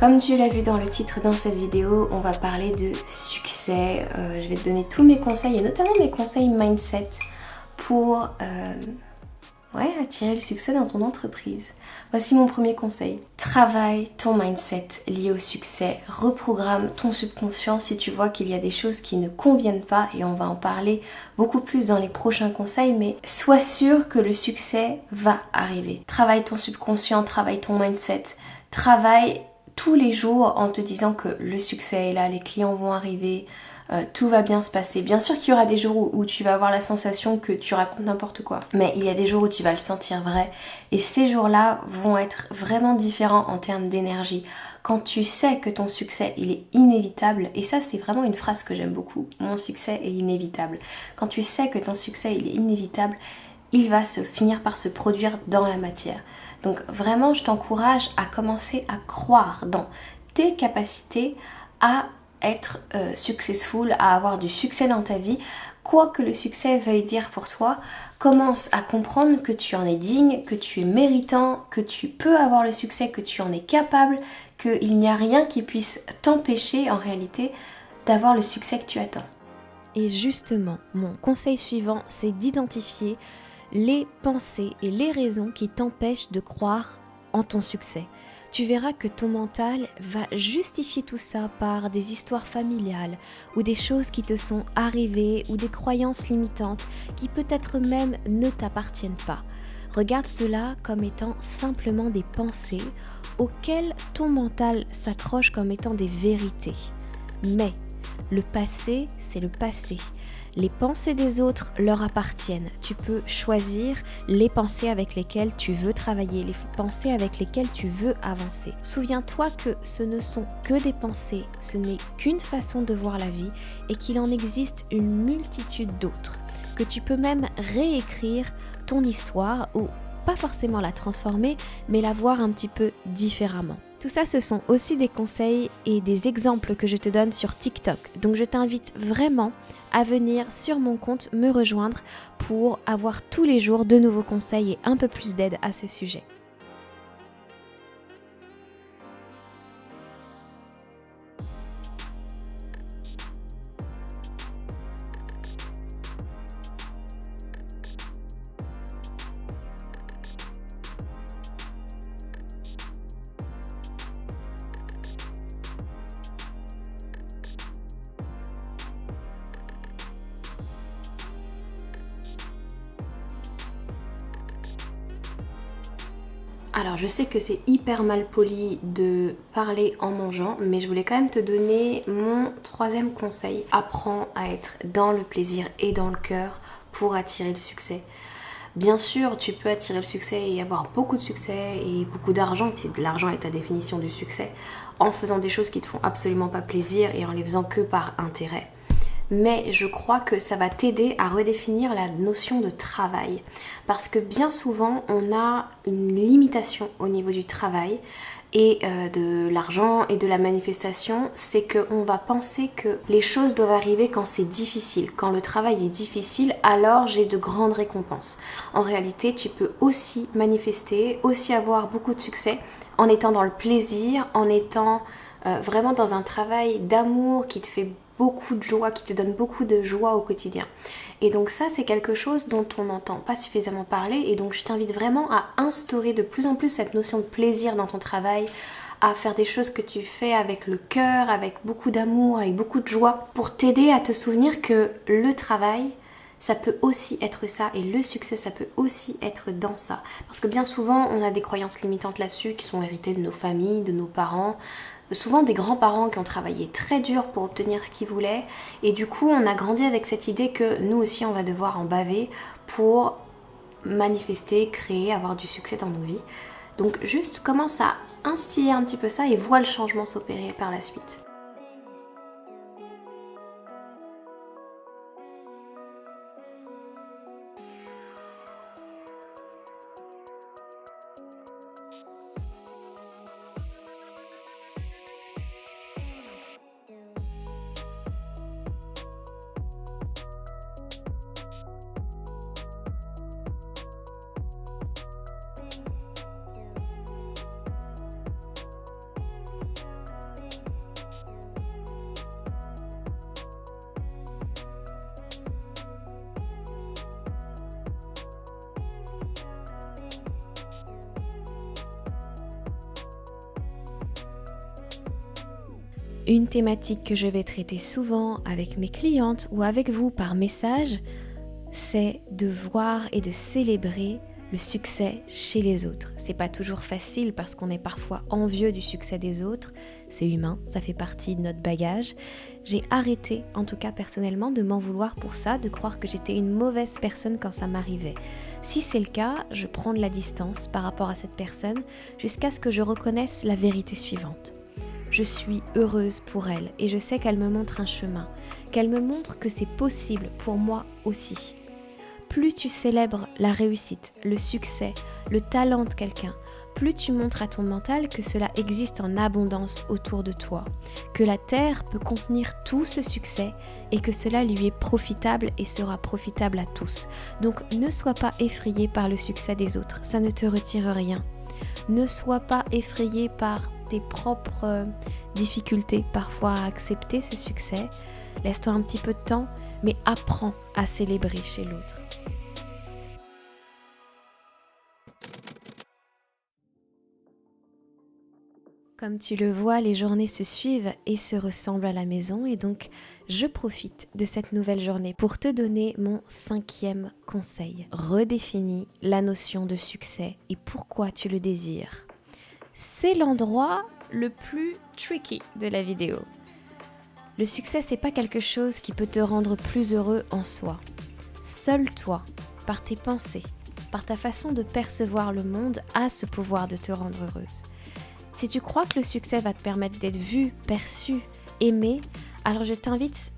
Comme tu l'as vu dans le titre dans cette vidéo, on va parler de succès. Je vais te donner tous mes conseils et notamment mes conseils mindset pour attirer le succès dans ton entreprise. Voici mon premier conseil. Travaille ton mindset lié au succès. Reprogramme ton subconscient si tu vois qu'il y a des choses qui ne conviennent pas et on va en parler beaucoup plus dans les prochains conseils, mais sois sûr que le succès va arriver. Travaille ton subconscient, travaille ton mindset, travaille tous les jours en te disant que le succès est là, les clients vont arriver, tout va bien se passer. Bien sûr qu'il y aura des jours où tu vas avoir la sensation que tu racontes n'importe quoi, mais il y a des jours où tu vas le sentir vrai et ces jours-là vont être vraiment différents en termes d'énergie. Quand tu sais que ton succès il est inévitable, et ça c'est vraiment une phrase que j'aime beaucoup, mon succès est inévitable. Quand tu sais que ton succès il est inévitable, il va se finir par se produire dans la matière. Donc vraiment, je t'encourage à commencer à croire dans tes capacités à être successful, à avoir du succès dans ta vie. Quoi que le succès veuille dire pour toi, commence à comprendre que tu en es digne, que tu es méritant, que tu peux avoir le succès, que tu en es capable, qu'il n'y a rien qui puisse t'empêcher en réalité d'avoir le succès que tu attends. Et justement, mon conseil suivant, c'est d'identifier les pensées et les raisons qui t'empêchent de croire en ton succès. Tu verras que ton mental va justifier tout ça par des histoires familiales ou des choses qui te sont arrivées ou des croyances limitantes qui peut-être même ne t'appartiennent pas. Regarde cela comme étant simplement des pensées auxquelles ton mental s'accroche comme étant des vérités. Mais le passé, c'est le passé. Les pensées des autres leur appartiennent. Tu peux choisir les pensées avec lesquelles tu veux travailler, les pensées avec lesquelles tu veux avancer. Souviens-toi que ce ne sont que des pensées, ce n'est qu'une façon de voir la vie et qu'il en existe une multitude d'autres. Que tu peux même réécrire ton histoire ou pas forcément la transformer, mais la voir un petit peu différemment. Tout ça, ce sont aussi des conseils et des exemples que je te donne sur TikTok. Donc je t'invite vraiment à venir sur mon compte me rejoindre pour avoir tous les jours de nouveaux conseils et un peu plus d'aide à ce sujet. Alors je sais que c'est hyper mal poli de parler en mangeant, mais je voulais quand même te donner mon troisième conseil. Apprends à être dans le plaisir et dans le cœur pour attirer le succès. Bien sûr, tu peux attirer le succès et avoir beaucoup de succès et beaucoup d'argent, si l'argent est ta définition du succès, en faisant des choses qui te font absolument pas plaisir et en les faisant que par intérêt. Mais je crois que ça va t'aider à redéfinir la notion de travail. Parce que bien souvent, on a une limitation au niveau du travail et de l'argent et de la manifestation. C'est qu'on va penser que les choses doivent arriver quand c'est difficile. Quand le travail est difficile, alors j'ai de grandes récompenses. En réalité, tu peux aussi manifester, aussi avoir beaucoup de succès en étant dans le plaisir, en étant vraiment dans un travail d'amour qui te fait beaucoup de joie, qui te donne beaucoup de joie au quotidien. Et donc ça, c'est quelque chose dont on n'entend pas suffisamment parler et donc je t'invite vraiment à instaurer de plus en plus cette notion de plaisir dans ton travail, à faire des choses que tu fais avec le cœur, avec beaucoup d'amour, avec beaucoup de joie, pour t'aider à te souvenir que le travail, ça peut aussi être ça et le succès, ça peut aussi être dans ça. Parce que bien souvent, on a des croyances limitantes là-dessus qui sont héritées de nos familles, de nos parents, souvent des grands-parents qui ont travaillé très dur pour obtenir ce qu'ils voulaient et du coup on a grandi avec cette idée que nous aussi on va devoir en baver pour manifester, créer, avoir du succès dans nos vies. Donc juste commence à instiller un petit peu ça et vois le changement s'opérer par la suite. Une thématique que je vais traiter souvent avec mes clientes ou avec vous par message, c'est de voir et de célébrer le succès chez les autres. C'est pas toujours facile parce qu'on est parfois envieux du succès des autres, c'est humain, ça fait partie de notre bagage. J'ai arrêté, en tout cas personnellement, de m'en vouloir pour ça, de croire que j'étais une mauvaise personne quand ça m'arrivait. Si c'est le cas, je prends de la distance par rapport à cette personne jusqu'à ce que je reconnaisse la vérité suivante. Je suis heureuse pour elle et je sais qu'elle me montre un chemin, qu'elle me montre que c'est possible pour moi aussi. Plus tu célèbres la réussite, le succès, le talent de quelqu'un, plus tu montres à ton mental que cela existe en abondance autour de toi, que la Terre peut contenir tout ce succès et que cela lui est profitable et sera profitable à tous. Donc ne sois pas effrayé par le succès des autres, ça ne te retire rien. Ne sois pas effrayé par tes propres difficultés parfois à accepter ce succès. Laisse-toi un petit peu de temps, mais apprends à célébrer chez l'autre. Comme tu le vois, les journées se suivent et se ressemblent à la maison et donc je profite de cette nouvelle journée pour te donner mon 5e conseil. Redéfinis la notion de succès et pourquoi tu le désires. C'est l'endroit le plus tricky de la vidéo. Le succès, c'est pas quelque chose qui peut te rendre plus heureux en soi. Seul toi, par tes pensées, par ta façon de percevoir le monde, a ce pouvoir de te rendre heureuse. Si tu crois que le succès va te permettre d'être vu, perçu, aimé, alors je t'invite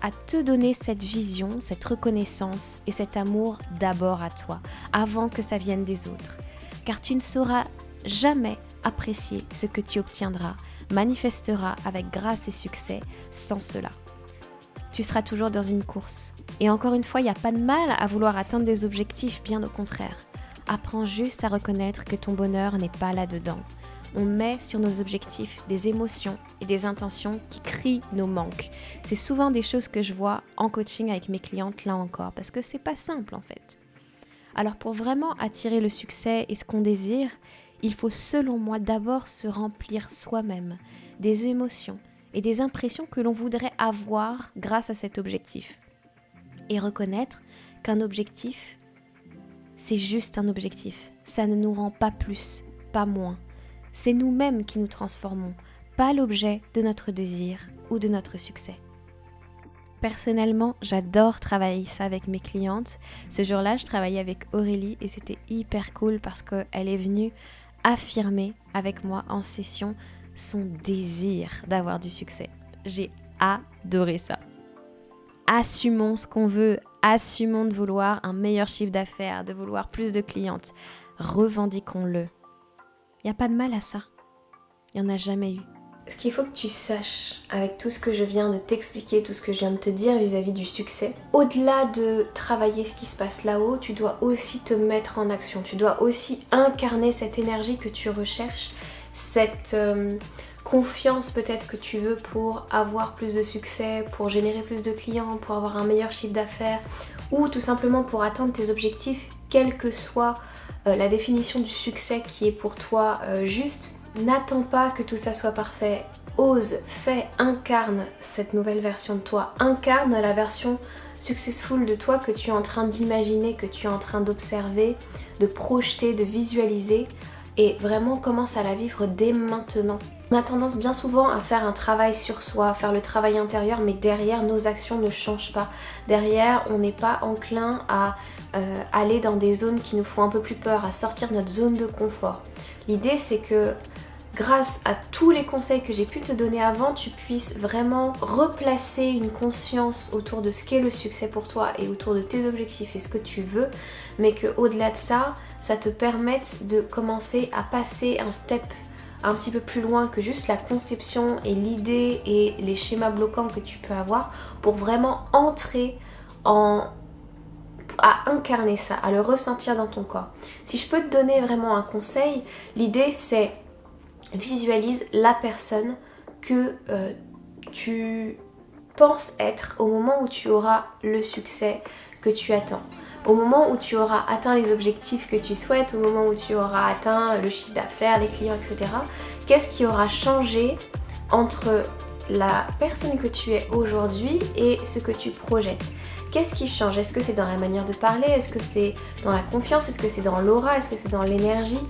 à te donner cette vision, cette reconnaissance et cet amour d'abord à toi, avant que ça vienne des autres. Car tu ne sauras jamais apprécier ce que tu obtiendras, manifesteras avec grâce et succès sans cela. Tu seras toujours dans une course. Et encore une fois, il n'y a pas de mal à vouloir atteindre des objectifs, bien au contraire. Apprends juste à reconnaître que ton bonheur n'est pas là-dedans. On met sur nos objectifs des émotions et des intentions qui crient nos manques. C'est souvent des choses que je vois en coaching avec mes clientes là encore, parce que c'est pas simple en fait. Alors pour vraiment attirer le succès et ce qu'on désire, il faut selon moi d'abord se remplir soi-même des émotions et des impressions que l'on voudrait avoir grâce à cet objectif. Et reconnaître qu'un objectif, c'est juste un objectif. Ça ne nous rend pas plus, pas moins. C'est nous-mêmes qui nous transformons, pas l'objet de notre désir ou de notre succès. Personnellement, j'adore travailler ça avec mes clientes. Ce jour-là, je travaillais avec Aurélie et c'était hyper cool parce qu'elle est venue affirmer avec moi en session son désir d'avoir du succès. J'ai adoré ça. Assumons ce qu'on veut, assumons de vouloir un meilleur chiffre d'affaires, de vouloir plus de clientes. Revendiquons-le. Il n'y a pas de mal à ça. Il n'y en a jamais eu. Ce qu'il faut que tu saches avec tout ce que je viens de t'expliquer, tout ce que je viens de te dire vis-à-vis du succès, au-delà de travailler ce qui se passe là-haut, tu dois aussi te mettre en action. Tu dois aussi incarner cette énergie que tu recherches, cette confiance peut-être que tu veux pour avoir plus de succès, pour générer plus de clients, pour avoir un meilleur chiffre d'affaires ou tout simplement pour atteindre tes objectifs, quelle que soit la définition du succès qui est pour toi juste. N'attends pas que tout ça soit parfait. Ose, fais, incarne cette nouvelle version de toi. Incarne la version successful de toi que tu es en train d'imaginer, que tu es en train d'observer, de projeter, de visualiser. Et vraiment commence à la vivre dès maintenant. On a tendance bien souvent à faire un travail sur soi, à faire le travail intérieur, mais derrière nos actions ne changent pas. Derrière, on n'est pas enclin à aller dans des zones qui nous font un peu plus peur, à sortir de notre zone de confort. L'idée c'est que grâce à tous les conseils que j'ai pu te donner avant, tu puisses vraiment replacer une conscience autour de ce qu'est le succès pour toi et autour de tes objectifs et ce que tu veux, mais qu'au-delà de ça, ça te permette de commencer à passer un step un petit peu plus loin que juste la conception et l'idée et les schémas bloquants que tu peux avoir pour vraiment entrer à incarner ça, à le ressentir dans ton corps. Si je peux te donner vraiment un conseil, l'idée c'est visualise la personne que tu penses être au moment où tu auras le succès que tu attends. Au moment où tu auras atteint les objectifs que tu souhaites, au moment où tu auras atteint le chiffre d'affaires, les clients, etc. Qu'est-ce qui aura changé entre la personne que tu es aujourd'hui et ce que tu projettes. Qu'est-ce qui change? Est-ce que c'est dans la manière de parler? Est-ce que c'est dans la confiance? Est-ce que c'est dans l'aura? Est-ce que c'est dans l'énergie?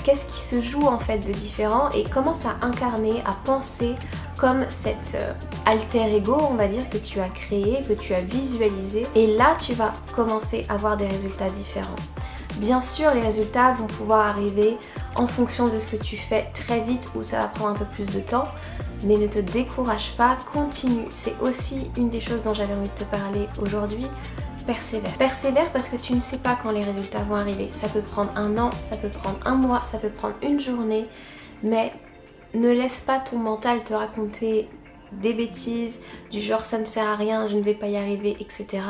Qu'est-ce qui se joue en fait de différent? Et commence à incarner, à penser comme cet alter ego, on va dire, que tu as créé, que tu as visualisé. Et là, tu vas commencer à voir des résultats différents. Bien sûr, les résultats vont pouvoir arriver en fonction de ce que tu fais très vite ou ça va prendre un peu plus de temps. Mais ne te décourage pas, continue. C'est aussi une des choses dont j'avais envie de te parler aujourd'hui. Persévère. Persévère parce que tu ne sais pas quand les résultats vont arriver. Ça peut prendre un an, ça peut prendre un mois, ça peut prendre une journée. Mais ne laisse pas ton mental te raconter des bêtises, du genre ça ne sert à rien, je ne vais pas y arriver, etc.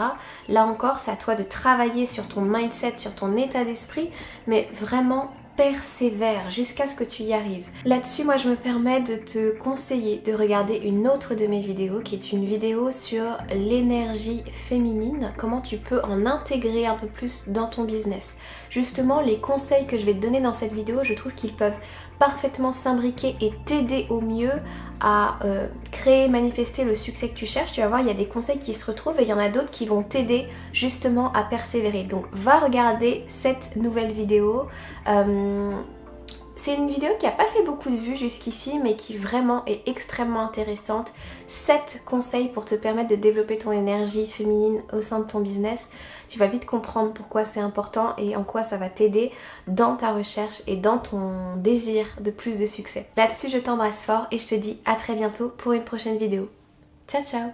Là encore, c'est à toi de travailler sur ton mindset, sur ton état d'esprit, mais vraiment persévère jusqu'à ce que tu y arrives. Là-dessus, moi je me permets de te conseiller de regarder une autre de mes vidéos qui est une vidéo sur l'énergie féminine, comment tu peux en intégrer un peu plus dans ton business. Justement, les conseils que je vais te donner dans cette vidéo, je trouve qu'ils peuvent parfaitement s'imbriquer et t'aider au mieux à créer, manifester le succès que tu cherches. Tu vas voir, il y a des conseils qui se retrouvent et il y en a d'autres qui vont t'aider justement à persévérer. Donc va regarder cette nouvelle vidéo. C'est une vidéo qui n'a pas fait beaucoup de vues jusqu'ici, mais qui vraiment est extrêmement intéressante. 7 conseils pour te permettre de développer ton énergie féminine au sein de ton business. Tu vas vite comprendre pourquoi c'est important et en quoi ça va t'aider dans ta recherche et dans ton désir de plus de succès. Là-dessus, je t'embrasse fort et je te dis à très bientôt pour une prochaine vidéo. Ciao ciao!